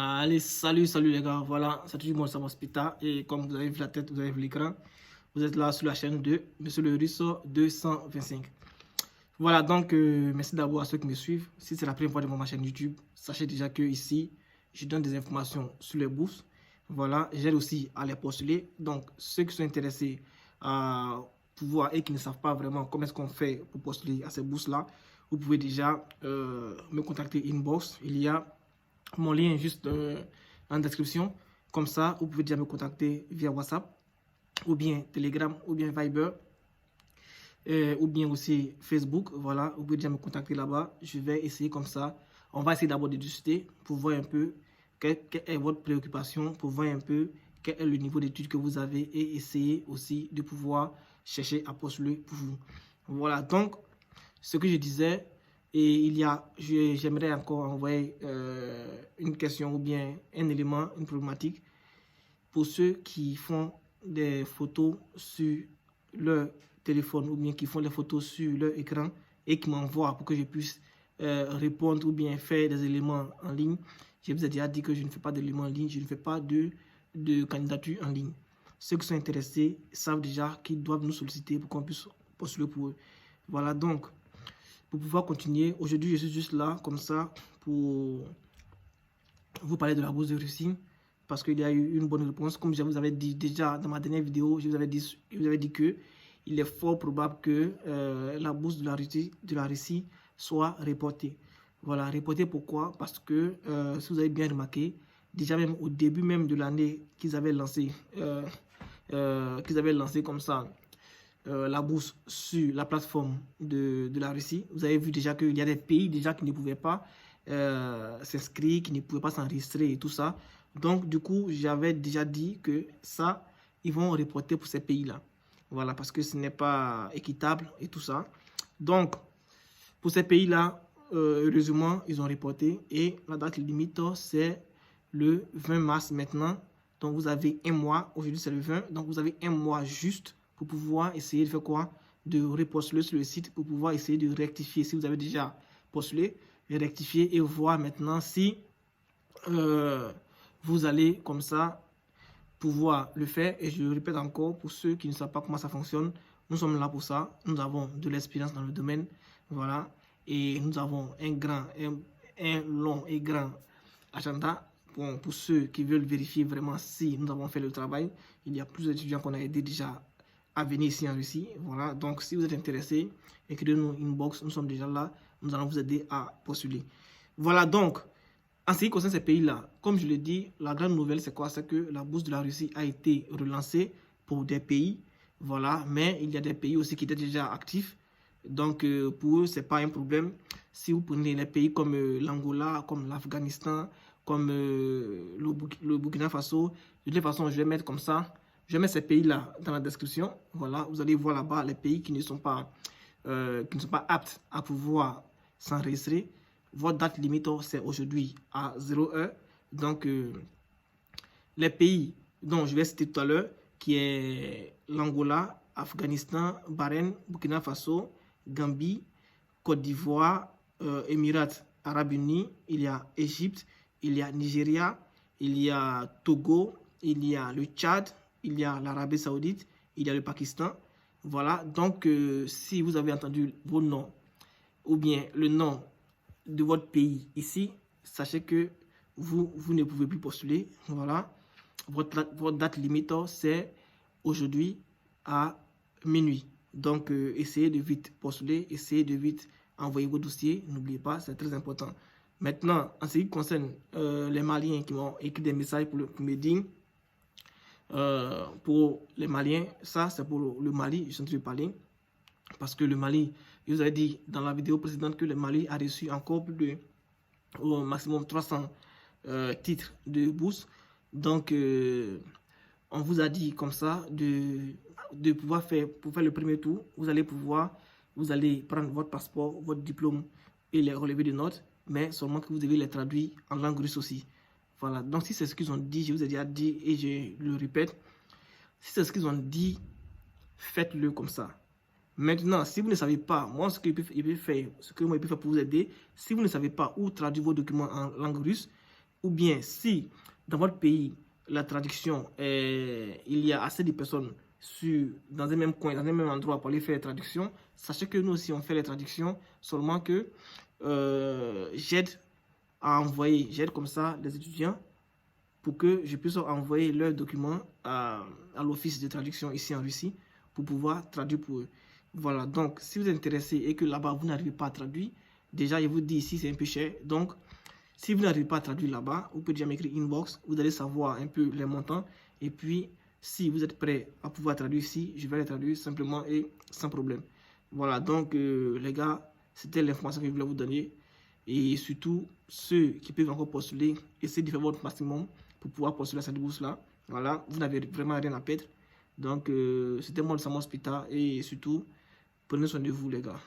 Allez, salut les gars, voilà, c'est toujours moi, Sam Spita, et comme vous avez vu la tête, vous avez vu l'écran, vous êtes là sur la chaîne de Monsieur le Russo 225. Voilà, donc merci d'abord à ceux qui me suivent. Si c'est la première fois de ma chaîne YouTube, sachez déjà que ici, je donne des informations sur les bourses. Voilà, j'aide aussi à les postuler. Donc, ceux qui sont intéressés à pouvoir et qui ne savent pas vraiment comment est-ce qu'on fait pour postuler à ces bourses-là, vous pouvez déjà me contacter inbox. Il y a mon lien est juste en description. Comme ça, vous pouvez déjà me contacter via WhatsApp, ou bien Telegram, ou bien Viber, ou bien aussi Facebook. Voilà, vous pouvez déjà me contacter là-bas. Je vais essayer comme ça. On va essayer d'abord de discuter pour voir un peu quelle est votre préoccupation, pour voir un peu quel est le niveau d'études que vous avez et essayer aussi de pouvoir chercher à postuler pour vous. Voilà, donc, ce que je disais, et j'aimerais encore envoyer une question ou bien un élément, une problématique pour ceux qui font des photos sur leur téléphone ou bien qui font des photos sur leur écran et qui m'envoient pour que je puisse répondre ou bien faire des éléments en ligne. Je vous ai déjà dit que je ne fais pas d'éléments en ligne, je ne fais pas de candidature en ligne. Ceux qui sont intéressés savent déjà qu'ils doivent nous solliciter pour qu'on puisse postuler pour eux. Voilà, donc, pour pouvoir continuer, aujourd'hui, je suis juste là, comme ça, pour vous parler de la bourse de Russie, parce qu'il y a eu une bonne réponse. Comme je vous avais dit déjà dans ma dernière vidéo, je vous avais dit que il est fort probable que la bourse de la Russie soit reportée. Voilà, reportée pourquoi? Parce que, si vous avez bien remarqué, déjà même au début même de l'année qu'ils avaient lancé comme ça, la bourse sur la plateforme de la Russie, vous avez vu déjà qu'il y a des pays déjà qui ne pouvaient pas s'inscrire, qui ne pouvaient pas s'enregistrer et tout ça. Donc, du coup, j'avais déjà dit que ça, ils vont reporter pour ces pays-là. Voilà, parce que ce n'est pas équitable et tout ça. Donc, pour ces pays-là, heureusement, ils ont reporté. Et la date limite, c'est le 20 mars maintenant. Donc, vous avez un mois. Aujourd'hui, c'est le 20. Donc, vous avez un mois juste pour pouvoir essayer de faire quoi? De repostuler sur le site pour pouvoir essayer de rectifier. Si vous avez déjà postulé, rectifier et voir maintenant si vous allez comme ça pouvoir le faire. Et je le répète encore, pour ceux qui ne savent pas comment ça fonctionne, nous sommes là pour ça. Nous avons de l'expérience dans le domaine. Voilà. Et nous avons un long et grand agenda. Bon, pour ceux qui veulent vérifier vraiment si nous avons fait le travail, il y a plusieurs étudiants qu'on a aidé déjà à venir ici en Russie. Voilà, donc si vous êtes intéressé, écrivez-nous une inbox, nous sommes déjà là, nous allons vous aider à postuler. Voilà, donc, en ce qui concerne ces pays-là, comme je l'ai dit, la grande nouvelle, c'est quoi? C'est que la bourse de la Russie a été relancée pour des pays, voilà, mais il y a des pays aussi qui étaient déjà actifs. Donc, pour eux, ce n'est pas un problème. Si vous prenez les pays comme l'Angola, comme l'Afghanistan, comme le Burkina Faso, de toute façon, je vais mettre comme ça. Je vais mettre ces pays-là dans la description. Voilà, vous allez voir là-bas les pays qui ne sont pas aptes à pouvoir s'enregistrer. Votre date limite, c'est aujourd'hui à 0h. Donc, les pays dont je vais citer tout à l'heure, qui est l'Angola, Afghanistan, Bahreïn, Burkina Faso, Gambie, Côte d'Ivoire, Émirats Arabes Unis, il y a Égypte, il y a Nigeria, il y a Togo, il y a le Tchad, il y a l'Arabie Saoudite, il y a le Pakistan. Voilà, donc si vous avez entendu vos noms ou bien le nom de votre pays ici, sachez que vous ne pouvez plus postuler. Voilà, votre date limite, c'est aujourd'hui à minuit. Donc, essayez de vite postuler, essayez de vite envoyer vos dossiers. N'oubliez pas, c'est très important. Maintenant, en ce qui concerne les Maliens qui m'ont écrit des messages pour me dire, pour les Maliens, ça c'est pour le Mali, je suis en train de parler. Parce que le Mali, je vous ai dit dans la vidéo précédente que le Mali a reçu encore plus de, au maximum 300 titres de bourse. Donc, on vous a dit comme ça de pouvoir pour faire le premier tour, vous allez prendre votre passeport, votre diplôme et les relevés de notes, mais seulement que vous devez les traduire en langue russe aussi. Voilà, donc si c'est ce qu'ils ont dit, je vous ai déjà dit et je le répète, si c'est ce qu'ils ont dit, faites-le comme ça. Maintenant, si vous ne savez pas, moi ce que je peux faire pour vous aider, si vous ne savez pas où traduire vos documents en langue russe, ou bien si dans votre pays, la traduction, il y a assez de personnes dans un même coin, dans un même endroit pour aller faire les traductions, sachez que nous aussi on fait les traductions, seulement que j'aide comme ça les étudiants pour que je puisse envoyer leurs documents à l'office de traduction ici en Russie pour pouvoir traduire pour eux. Voilà, donc si vous êtes intéressé et que là-bas vous n'arrivez pas à traduire, déjà je vous dis ici c'est un peu cher, donc si vous n'arrivez pas à traduire là-bas, vous pouvez déjà m'écrire inbox, vous allez savoir un peu les montants et puis si vous êtes prêt à pouvoir traduire ici, je vais les traduire simplement et sans problème. Voilà, donc les gars, c'était l'information que je voulais vous donner. Et surtout, ceux qui peuvent encore postuler, essayez de faire votre maximum pour pouvoir postuler à cette bourse-là. Voilà, vous n'avez vraiment rien à perdre. Donc, c'était moi, le Samo Hospital. Et surtout, prenez soin de vous, les gars.